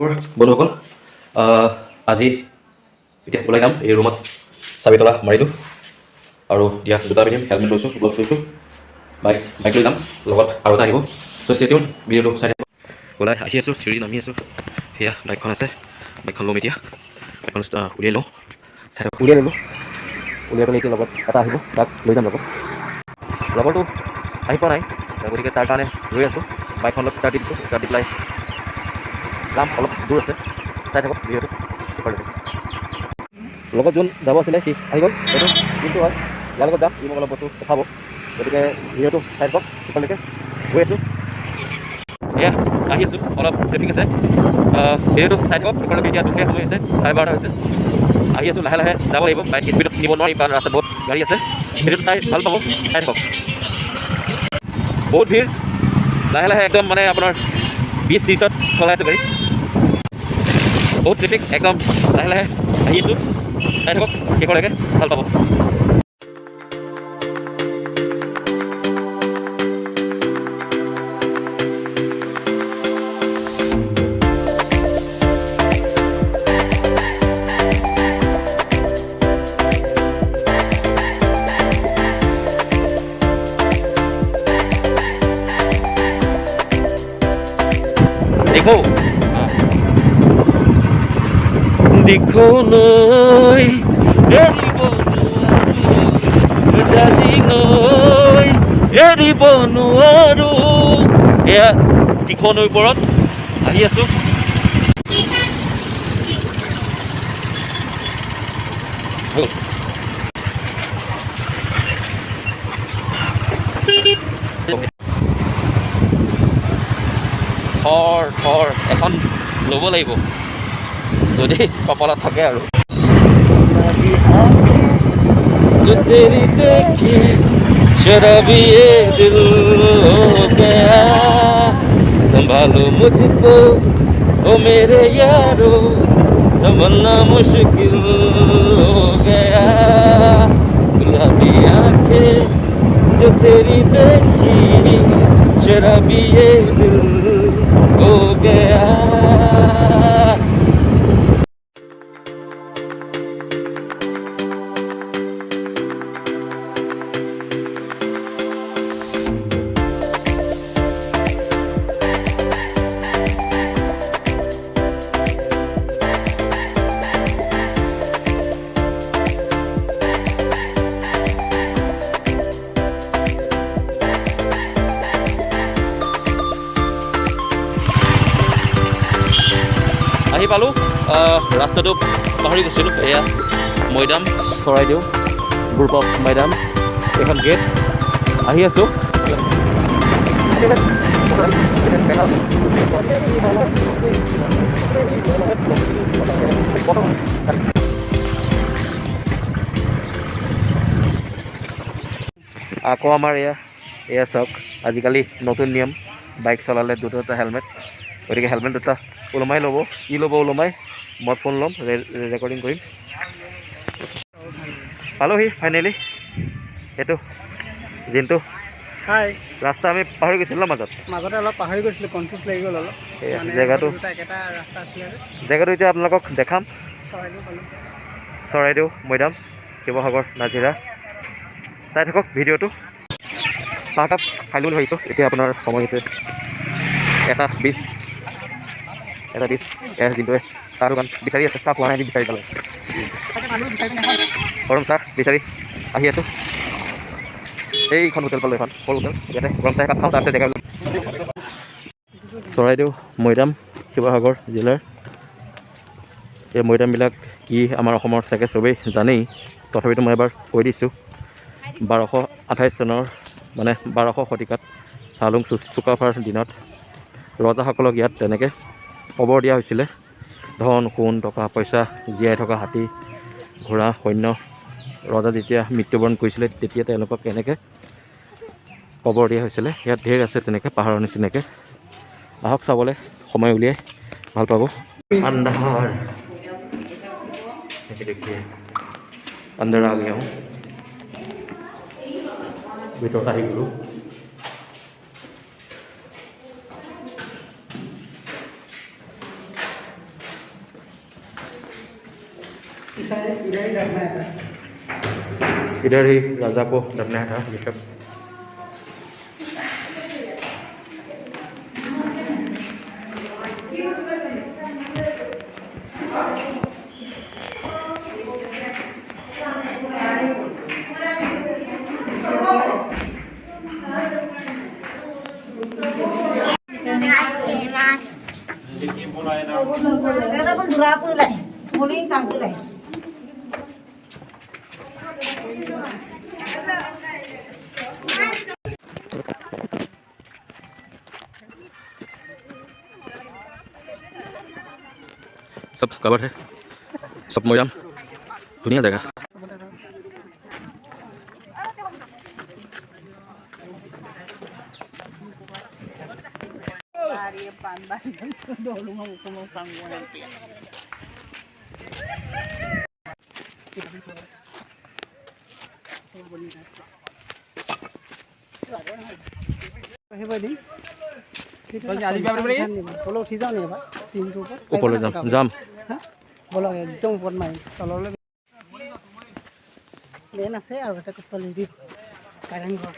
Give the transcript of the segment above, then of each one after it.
খবৰ বন্ধুসকল আজি এতিয়া ওলাই যাম এই ৰুমত চাবি তলা মাৰিলোঁ আৰু এতিয়া জোতা পিন্ধিম হেলমেট লৈছোঁ গ্লভছ লৈছোঁ বাইক লৈ যাম লগত আৰু এটা আহিব চ' ষ্টে টিউন ভিডিঅ'টো চাই ওলাই আহি আছোঁ চিৰি নামি আছোঁ সেয়া বাইকখন আছে বাইকখন ল'ম এতিয়া বাইকখন উলিয়াই লওঁ চাই উলিয়াই ল'লোঁ উলিয়াই পেলাই এতিয়া লগত এটা আহিব তাক লৈ যাম লগৰটো আহি পোৱা নাই গতিকে তাৰ কাৰণে ৰৈ আছোঁ বাইকখন অলপ ষ্টাৰ্ট দি দিছোঁ ষ্টাৰ্ট দি পেলাই যাম অলপ দূৰ আছে চাই থাকক ভিডিঅ'টো লগত যোন যাব আছিলে সি আহি গ'ল সেইটো কিন্তু হয় ইয়াৰ লগত যাম ই মোক অলপ বস্তু দেখাব গতিকে ভিডিঅ'টো চাই থাকক সিফালৈকে গৈ আছোঁ এয়া আহি আছোঁ অলপ ট্ৰেফিক আছে ভিডিঅ'টো চাই থাকক সিফালৈকে এতিয়া দুপৰীয়া সময় হৈছে 12:30 হৈছে আহি আছোঁ লাহে লাহে যাব লাগিব বাইক স্পীডত নিব নোৱাৰিম কাৰণ ৰাস্তাত বহুত গাড়ী আছে ভিডিঅ'টো চাই ভাল পাব চাই থাকক বহুত ভিৰ লাহে লাহে একদম মানে আপোনাৰ 20-30ত চলাই আছোঁ গাড়ী বহুত ট্ৰেফিক একদম লাহে লাহে আহি আছোঁ চাই থাকক শেষলৈকে ভাল পাব देखो देखो नई जाजी नई एरिब নোৱাৰো এয়া দেখো নৈৰ ওপৰত আহি আছো থৰ এখন ল'ব লাগিব যদি কপালত থাকে আৰু जो तेरी देखी शराबी ये दिल हो गया संभालो मुझको ओ मेरे यारो संभलना मुश्किल हो गया गुलाबी आंखें जो तेरी देखी शराबी ये दिल हो गया আহি পালোঁ ৰাস্তাটো পাহৰি গৈছিলোঁ এয়া মৈদাম চৰাইদেউ গ্ৰুপ অফ মৈদাম এখন গেট আহি আছোঁ আকৌ আমাৰ এয়া চাওক আজিকালি নতুন নিয়ম বাইক চলালে দুটা হেলমেট গতিকে হেলমেট দুটা ওলমাই ল'ব কি ল'ব ওলমাই মই ফোন ল'ম ৰেকৰ্ডিং কৰিম পালোহি ফাইনেলি সেইটো যোনটো হাই ৰাস্তা আমি পাহৰি গৈছিলোঁ মাজতে অলপ পাহৰি গৈছিলোঁ কনফিউজ লাগি গ'ল অলপ জেগাটো এতিয়া আপোনালোকক দেখাম চৰাইদেউ মৈদাম শিৱসাগৰ নাজিৰা চাই থাকক ভিডিঅ'টো চাহকাপ খাই বুলি ভাবিছোঁ এতিয়া আপোনাৰ সময় হৈছে 1:20 যোনটোৱে চাহ দোকান বিচাৰি আছে চাহ পোৱা নাই বিচাৰি পালে গৰম চাহ বিচাৰি আহি আছোঁ এইখন হোটেল পালোঁ এখন সৰু হোটেল ইয়াতে গৰম চাহ একাপ খাওঁ তাৰপিছত জেগা চৰাইদেউ মৈদাম শিৱসাগৰ জিলাৰ এই মৈদামবিলাক কি আমাৰ অসমৰ চাগে চবেই জানেই তথাপিতো মই এবাৰ কৈ দিছোঁ 1228 চনৰ মানে 1200 শতিকাত চাওলুং চুকাফাৰ দিনত ৰজাসকলক ইয়াত তেনেকৈ খবৰ দিয়া হৈছিলে ধন সোণ টকা পইচা জীয়াই থকা হাতী ঘোঁৰা সৈন্য ৰজা যেতিয়া মৃত্যুবৰণ কৰিছিলে তেতিয়া তেওঁলোকক এনেকৈ খবৰ দিয়া হৈছিলে ইয়াত ঢেৰ আছে তেনেকৈ পাহাৰৰ নিচিনাকৈ আহক চাবলৈ সময় উলিয়াই ভাল পাব अंधार देखिए अंदर आ गया हूँ ভিতৰত আহি গ'লোঁ इधर ही राजा को दफनाया था ये सब। Kata pun berapa lah? Mulai tanggal lah. सब कवर है, सब मोयाम दुनिया जगह। बोलो उठी जाओ नहीं बाबा तीन के ऊपर ऊपर ले जाम बोलो एकदम ऊपर मार तलले लेन আছে আর এটা করতে লিদি কারেং ঘর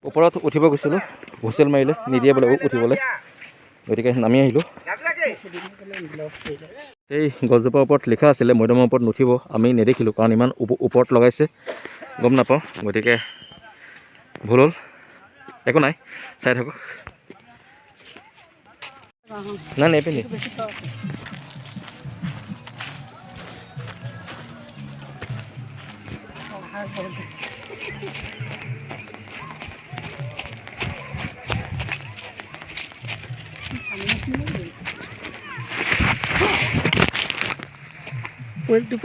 ওপৰত উঠিব গৈছিলোঁ, হুইচেল মাৰিলে নিদিয়ে বোলে উঠিবলৈ, গতিকে নামি আহিলোঁ। এই গছজোপাৰ ওপৰত লিখা আছিলে মৈদামৰ ওপৰত নুঠিব, আমি নেদেখিলোঁ কাৰণ ইমান ওপৰত লগাইছে গম নাপাওঁ, গতিকে ভুল হ'ল, একো নাই, চাই থাকক। নাই নাই পিন্ধি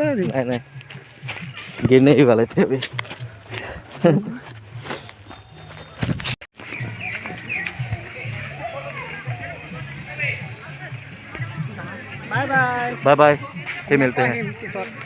नहीं नहीं गिरने ही वाले थे अभी। बाय बाय बाय बाय, फिर मिलते हैं। एपिसोड